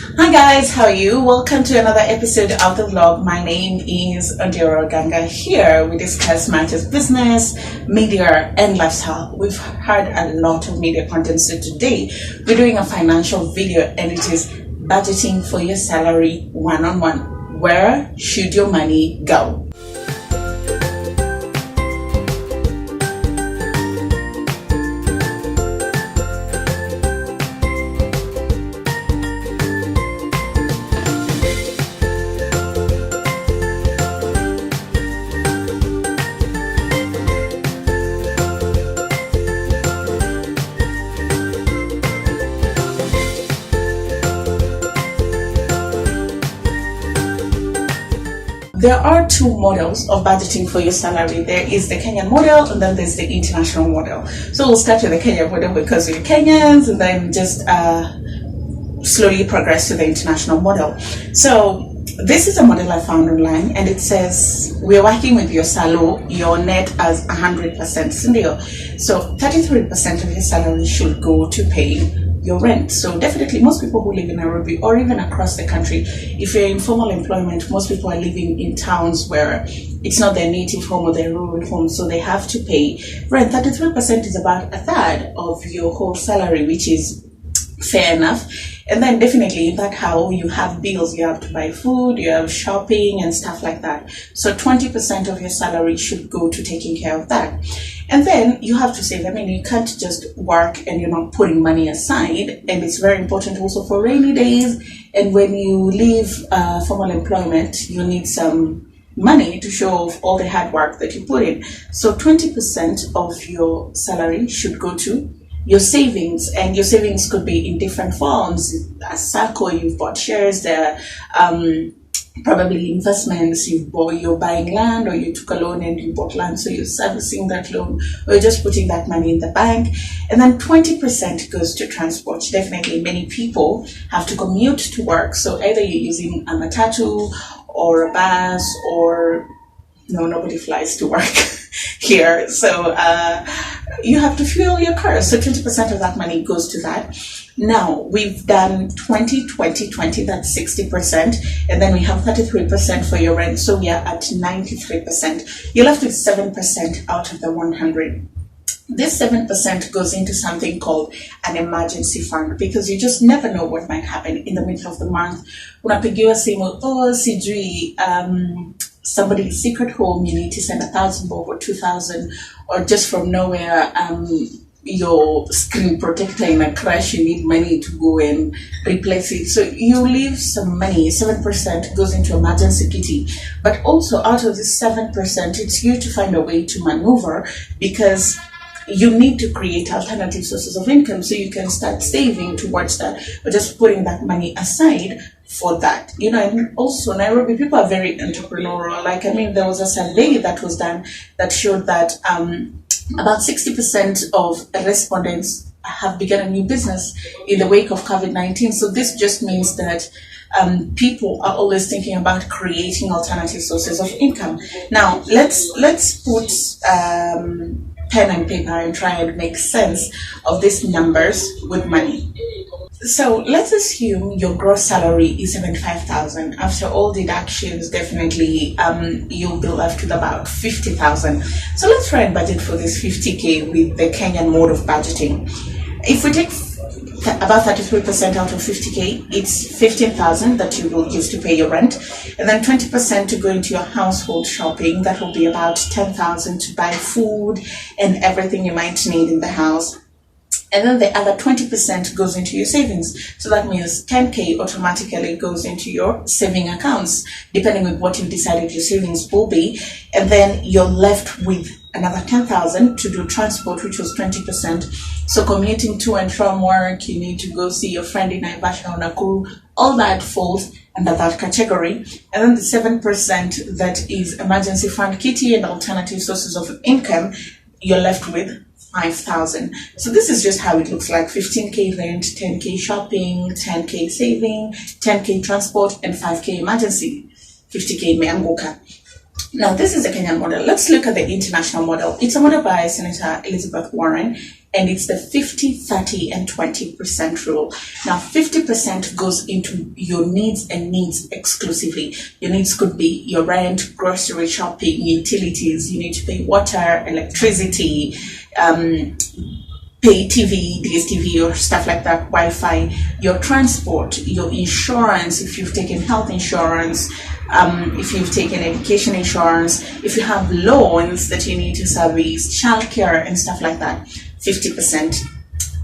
Hi guys, how are you? Welcome to another episode of the vlog. My name is Odiro Ganga. Here we discuss matters business, media and lifestyle. We've heard a lot of media content, so today we're doing a financial video and it is budgeting for your salary one-on-one. Where should your money go? There are two models of budgeting for your salary. There is the Kenyan model and then there's the international model. So we'll start with the Kenyan model because we're Kenyans and then just slowly progress to the international model. So this is a model I found online and it says we're working with your salary, your net as 100% sindio. So 33% of your salary should go to pay your rent. So definitely most people who live in Nairobi or even across the country, if you're in formal employment, most people are living in towns where it's not their native home or their rural home, so they have to pay rent. 33% is about a third of your whole salary, which is fair enough. And then definitely in that house you have bills, you have to buy food, you have shopping and stuff like that. So 20% of your salary should go to taking care of that. And then you have to save. I mean, you can't just work and you're not putting money aside. And it's very important also for rainy days. And when you leave formal employment, you need some money to show off all the hard work that you put in. So 20% of your salary should go to your savings, and your savings could be in different forms. A SACCO, you've bought shares there, probably investments, you're buying land, or you took a loan and you bought land, so you're servicing that loan, or you're just putting that money in the bank. And then 20% goes to transport. Definitely many people have to commute to work, so either you're using a matatu or a bus, or no, nobody flies to work here, so you have to fuel your car. So 20% of that money goes to that. Now we've done 20, 20, 20, that's 60%, and then we have 33% for your rent, so we are at 93%. You're left with 7% out of the 100. This 7% goes into something called an emergency fund, because you just never know what might happen in the middle of the month. Unapigiwa simu, sijui somebody's secret home, you need to send 1,000 bob or 2,000, or just from nowhere your screen protector in a crash, you need money to go and replace it. So you leave some money. 7% goes into emergency kitty, but also out of this 7%, it's you to find a way to maneuver, because you need to create alternative sources of income, so you can start saving towards that, or just putting that money aside for that. And also Nairobi people are very entrepreneurial. Like, I mean, there was a survey that was done that showed that about 60% of respondents have begun a new business in the wake of COVID-19. So this just means that people are always thinking about creating alternative sources of income. Now let's put pen and paper and try and make sense of these numbers with money. So let's assume your gross salary is 75,000. After all deductions, definitely you'll be left with about 50,000. So let's try and budget for this 50K with the Kenyan mode of budgeting. If we take about 33% out of 50K, it's 15,000 that you will use to pay your rent, and then 20% to go into your household shopping. That will be about 10,000 to buy food and everything you might need in the house. And then the other 20% goes into your savings. So that means 10K automatically goes into your saving accounts, depending on what you've decided your savings will be. And then you're left with another 10,000 to do transport, which was 20%. So commuting to and from work, you need to go see your friend in Naivasha or Nakuru, all that falls under that category. And then the 7% that is emergency fund kitty and alternative sources of income, you're left with 5,000. So this is just how it looks like: 15K rent, 10K shopping, 10K saving, 10K transport, and 5K emergency. 50K meanguka. Now this is the Kenyan model. Let's look at the international model. It's a model by Senator Elizabeth Warren. and it's the 50, 30, and 20% rule. Now, 50% goes into your needs and needs exclusively. Your needs could be your rent, grocery shopping, utilities. You need to pay water, electricity, pay TV, DSTV, or stuff like that, Wi-Fi, your transport, your insurance, if you've taken health insurance, if you've taken education insurance, if you have loans that you need to service, childcare, and stuff like that, 50%.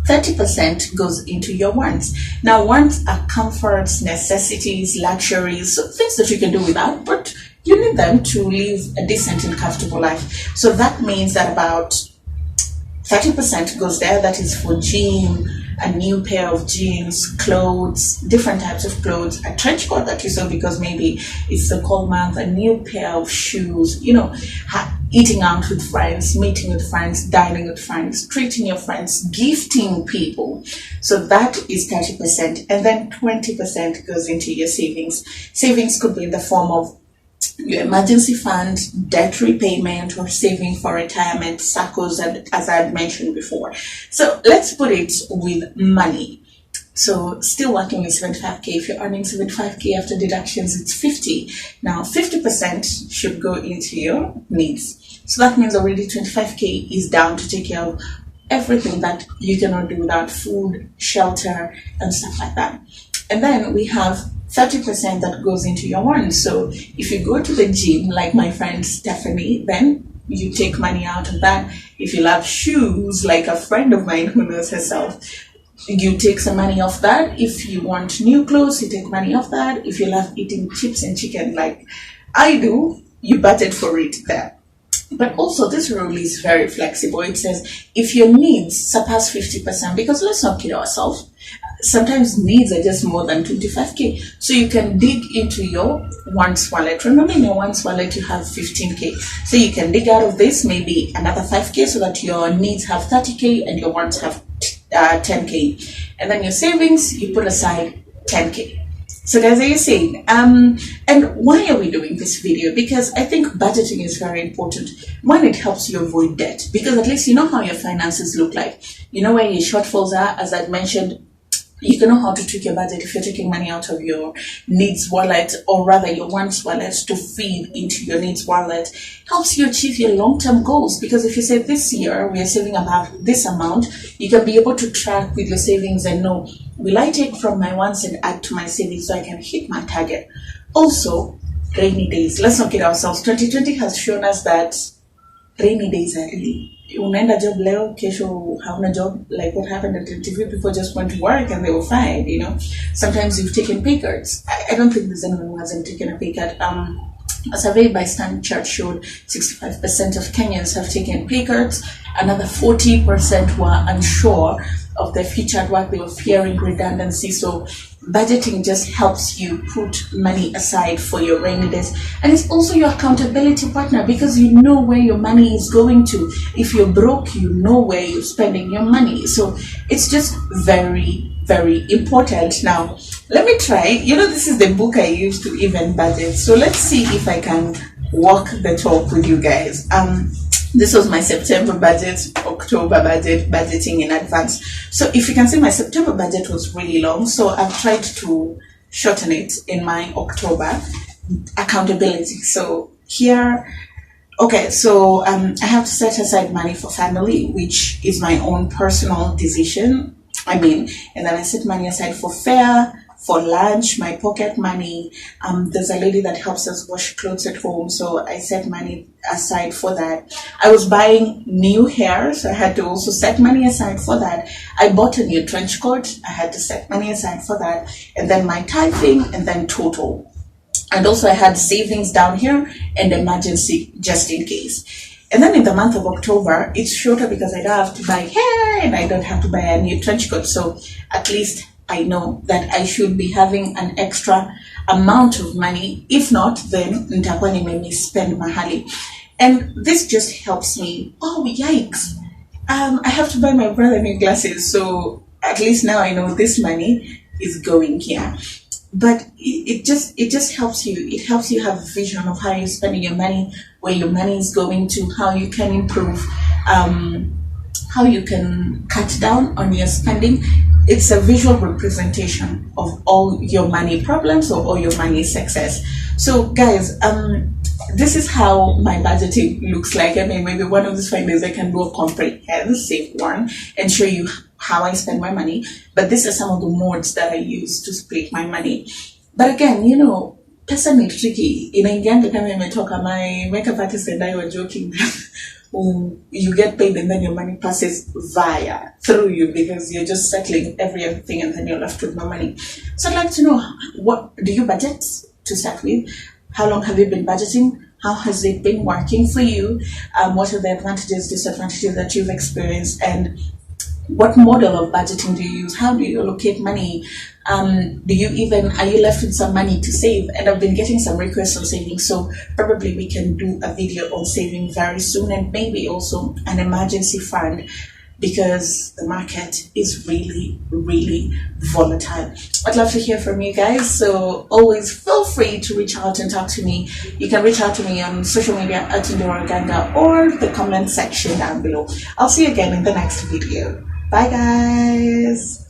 30% goes into your wants. Now, wants are comforts, necessities, luxuries, so things that you can do without, but you need them to live a decent and comfortable life. So that means that about 30% goes there. That is for gym, a new pair of jeans, clothes, different types of clothes, a trench coat that you saw because maybe it's the cold month, a new pair of shoes, eating out with friends, meeting with friends, dining with friends, treating your friends, gifting people. So that is 30%. And then 20% goes into your savings. Savings could be in the form of your emergency fund, debt repayment, or saving for retirement, SACCOs, as I had mentioned before. So let's put it with money. So still working with 75K, if you're earning 75K after deductions, it's 50. Now 50% should go into your needs. So that means already 25K is down to take care of everything that you cannot do without: food, shelter, and stuff like that. And then we have 30% that goes into your wants. So if you go to the gym, like my friend Stephanie, then you take money out of that. If you love shoes, like a friend of mine who knows herself, you take some money off that. If you want new clothes, you take money off that. If you love eating chips and chicken like I do, you budget for it there. But also, this rule is very flexible. It says if your needs surpass 50%, because let's not kid ourselves, sometimes needs are just more than 25K. So you can dig into your wants wallet. Remember, in your wants wallet, you have 15K. So you can dig out of this maybe another 5K so that your needs have 30K and your wants have 10K. And then your savings, you put aside 10K. So guys, are you saying, and why are we doing this video? Because I think budgeting is very important. One, it helps you avoid debt, because at least you know how your finances look like. You know where your shortfalls are. As I'd mentioned, you can know how to tweak your budget if you're taking money out of your needs wallet, or rather your wants wallet, to feed into your needs wallet. Helps you achieve your long-term goals, because if you say this year we are saving about this amount, you can be able to track with your savings and know, will I take from my wants and add to my savings so I can hit my target? Also, rainy days. Let's not kid ourselves. 2020 has shown us that rainy days are really, unaenda job leo, kesho hauna job, like what happened at TV. People just went to work and they were fine, Sometimes you've taken pay cuts. I don't think there's anyone who hasn't taken a pay cut. A survey by Standard Chart showed 65% of Kenyans have taken pay cuts. Another 40% were unsure of their future at work. They were fearing redundancy. So budgeting just helps you put money aside for your rainy days. And it's also your accountability partner, because you know where your money is going to. If you're broke, you know where you're spending your money. So it's just very, very important. Now, let me try. This is the book I use to even budget. So let's see if I can walk the talk with you guys. This was my September budget, October budget, budgeting in advance. So if you can see, my September budget was really long. So I've tried to shorten it in my October accountability. So here, okay, so I have to set aside money for family, which is my own personal decision. And then I set money aside for fare, for lunch, my pocket money. There's a lady that helps us wash clothes at home, so I set money aside for that. I was buying new hair, so I had to also set money aside for that. I bought a new trench coat, I had to set money aside for that. And then my tithing, and then total. And also I had savings down here and emergency just in case. And then in the month of October, it's shorter because I don't have to buy hair and I don't have to buy a new trench coat. So at least I know that I should be having an extra amount of money. If not, then nitakuwa nimemi spend mahali. And this just helps me. Oh, yikes. I have to buy my brother new glasses. So at least now I know this money is going here. But it just helps you. It helps you have a vision of how you're spending your money, where your money is going to, how you can improve how you can cut down on your spending. It's a visual representation of all your money problems or all your money success. So guys, this is how my budgeting looks like. I mean, maybe one of these Fridays I can do a comprehensive one and show you how I spend my money. But these are some of the modes that I use to split my money. But again, pesa ni tricky. Inaingianga kama imetoka. My makeup artist and I were joking you get paid and then your money passes through you because you're just settling everything and then you're left with no money. So I'd like to know, what do you budget to start with? How long have you been budgeting? How has it been working for you? What are the advantages, disadvantages that you've experienced? And what model of budgeting do you use? How do you allocate money? Are you left with some money to save? And I've been getting some requests on saving, so probably we can do a video on saving very soon, and maybe also an emergency fund, because the market is really, really volatile. I'd love to hear from you guys, so always feel free to reach out and talk to me. You can reach out to me on social media at Ndoraganga or the comment section down below. I'll see you again in the next video. Bye guys.